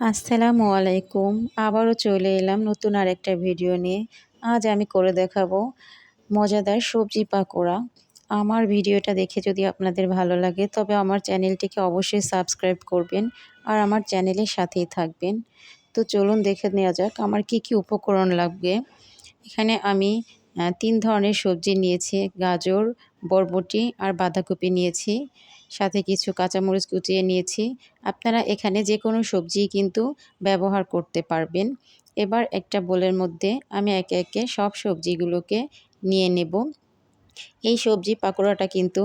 আসসালামু আলাইকুম। আবারও চলে এলাম নতুন আরেকটা ভিডিও নিয়ে। আজ আমি করে দেখাবো মজাদার সবজি পাকোড়া। আমার ভিডিওটা দেখে যদি আপনাদের ভালো লাগে তবে আমার চ্যানেলটিকে অবশ্যই সাবস্ক্রাইব করবেন আর আমার চ্যানেলের সাথেই থাকবেন। তো চলুন দেখে নেওয়া যাক আমার কি উপকরণ লাগবে। এখানে আমি ৩ ধরনের সবজি নিয়েছি। গাজর, বরবটি আর বাঁধাকপি নিয়েছি। সাথে কিছু কাঁচামরিচ কুচিয়ে নিয়েছি। আপনারা এখানে যেকোনো সবজিই কিন্তু ব্যবহার করতে পারবেন। এবার একটা বোলের মধ্যে আমি একে একে সব সবজিগুলোকে নিয়ে নেব। এই সবজি পাকোড়াটা কিন্তু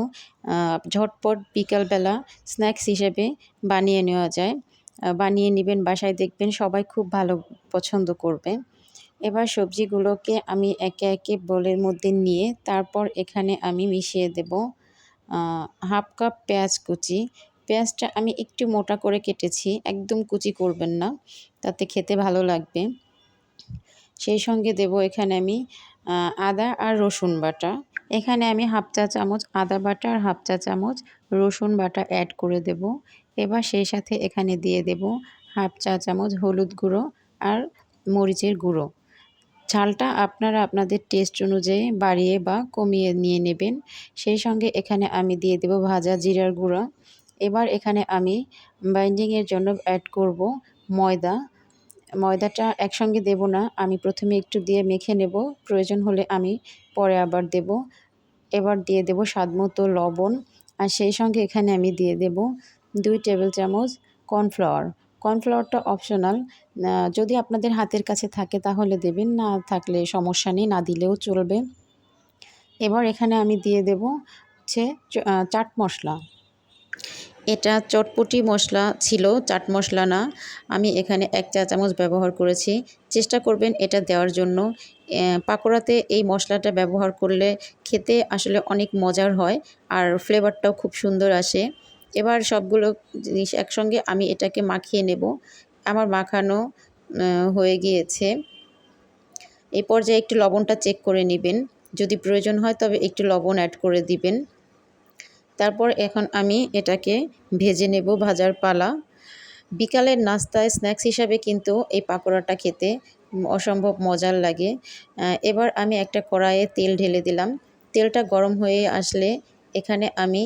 ঝটপট বিকালবেলা স্ন্যাক্স হিসেবে বানিয়ে নেওয়া যায়। বানিয়ে নেবেন, বাসায় দেখবেন সবাই খুব ভালো পছন্দ করবে। এবার সবজিগুলোকে আমি একে একে বোলের মধ্যে নিয়ে তারপর এখানে আমি মিশিয়ে দেব হাফ কাপ পেঁয়াজ কুচি। পেঁয়াজটা আমি একটু মোটা করে কেটেছি, একদম কুচি করবেন না, তাতে খেতে ভালো লাগবে। সেই সঙ্গে দেব এখানে আমি আদা আর রসুন বাটা। এখানে আমি হাফ চা চামচ আদা বাটা আর হাফ চা চামচ রসুন বাটা অ্যাড করে দেব। এবার সেই সাথে এখানে দিয়ে দেব হাফ চা চামচ হলুদ গুঁড়ো আর মরিচের গুঁড়ো। ঝালটা আপনারা আপনাদের টেস্ট অনুযায়ী বাড়িয়ে বা কমিয়ে নিয়ে নেবেন। সেই সঙ্গে এখানে আমি দিয়ে দেব ভাজা জিরার গুঁড়া। এবার এখানে আমি বাইন্ডিংয়ের জন্য অ্যাড করব ময়দা। ময়দাটা একসঙ্গে দেব না, আমি প্রথমে একটু দিয়ে মেখে নেব, প্রয়োজন হলে আমি পরে আবার দেব। এবার দিয়ে দেব স্বাদমতো লবণ আর সেই সঙ্গে এখানে আমি দিয়ে দেব 2 টেবিল চামচ কর্নফ্লাওয়ার। কর্নফ্লাওয়ারটা অপশনাল, যদি আপনাদের হাতের কাছে থাকে তাহলে দেবেন, না থাকলে সমস্যা নেই, না দিলেও চলবে। এবার এখানে আমি দিয়ে দেব হচ্ছে চাট মশলা। এটা চটপটি মশলা ছিল, চাট মশলা না। আমি এখানে 1 চা চামচ ব্যবহার করেছি। চেষ্টা করবেন এটা দেওয়ার জন্য। পাকোড়াতে এই মশলাটা ব্যবহার করলে খেতে আসলে অনেক মজার হয় আর ফ্লেভারটাও খুব সুন্দর আসে। এবার সবগুলো জিনিস একসঙ্গে আমি এটাকে মাখিয়ে নেব। আমার মাখানো হয়ে গিয়েছে। এই পর্যায়ে একটু লবণটা চেক করে নেবেন, যদি প্রয়োজন হয় তবে একটু লবণ অ্যাড করে দিবেন। তারপর এখন আমি এটাকে ভেজে নেব, ভাজার পালা। বিকালের নাস্তায় স্ন্যাক্স হিসাবে কিন্তু এই পাকোড়াটা খেতে অসম্ভব মজার লাগে। এবার আমি একটা কড়াইয়ে তেল ঢেলে দিলাম। তেলটা গরম হয়ে আসলে এখানে আমি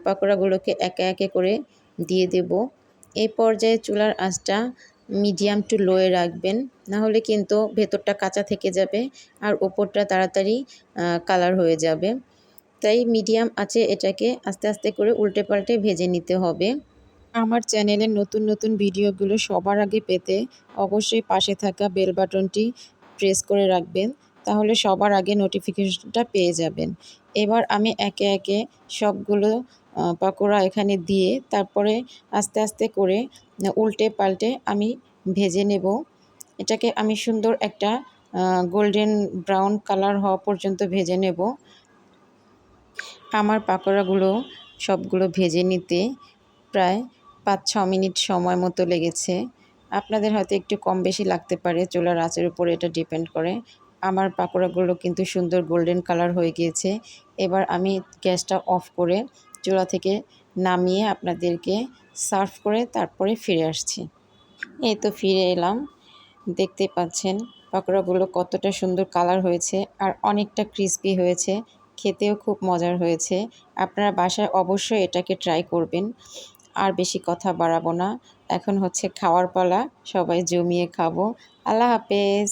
পাকোড়াগুলোকে একে একে করে দিয়ে দেব। এই পর্যায়ে চুলার আঁচটা মিডিয়াম টু লোয়ে রাখবেন, না হলে কিন্তু ভেতরটা কাঁচা থেকে যাবে আর ওপরটা তাড়াতাড়ি কালার হয়ে যাবে। তাই মিডিয়াম আঁচে এটাকে আস্তে আস্তে করে উল্টে পাল্টে ভেজে নিতে হবে। আমার চ্যানেলের নতুন ভিডিওগুলো সবার আগে পেতে অবশ্যই পাশে থাকা বেল বাটনটি প্রেস করে রাখবেন, তাহলে সবার আগে নোটিফিকেশনটা পেয়ে যাবেন। এবার আমি একে একে সবগুলো পাকোড়া এখানে দিয়ে তারপরে আস্তে আস্তে করে উল্টে পাল্টে আমি ভেজে নেব। এটাকে আমি সুন্দর একটা গোল্ডেন ব্রাউন কালার হওয়া পর্যন্ত ভেজে নেব। আমার পাকোড়াগুলো সবগুলো ভেজে নিতে প্রায় 5-6 মিনিট সময় মতো লেগেছে। আপনাদের হয়তো একটু কম বেশি লাগতে পারে, চুলার আঁচের উপরে এটা ডিপেন্ড করে। আমার পাকোড়াগুলো কিন্তু সুন্দর গোল্ডেন কালার হয়ে গিয়েছে। এবার আমি গ্যাসটা অফ করে চুলা থেকে নামিয়ে আপনাদেরকে সার্ভ করে তারপরে ফিরে আসছি। এই তো ফিরে এলাম। দেখতে পাচ্ছেন পাকোড়াগুলো কতটা সুন্দর কালার হয়েছে আর অনেকটা ক্রিস্পি হয়েছে, খেতেও খুব মজার হয়েছে। আপনারা বাসায় অবশ্যই এটাকে ট্রাই করবেন। আর বেশি কথা বাড়াবো না, এখন হচ্ছে খাওয়ার পালা, সবাই জমিয়ে খাবো। আল্লাহ হাফেজ।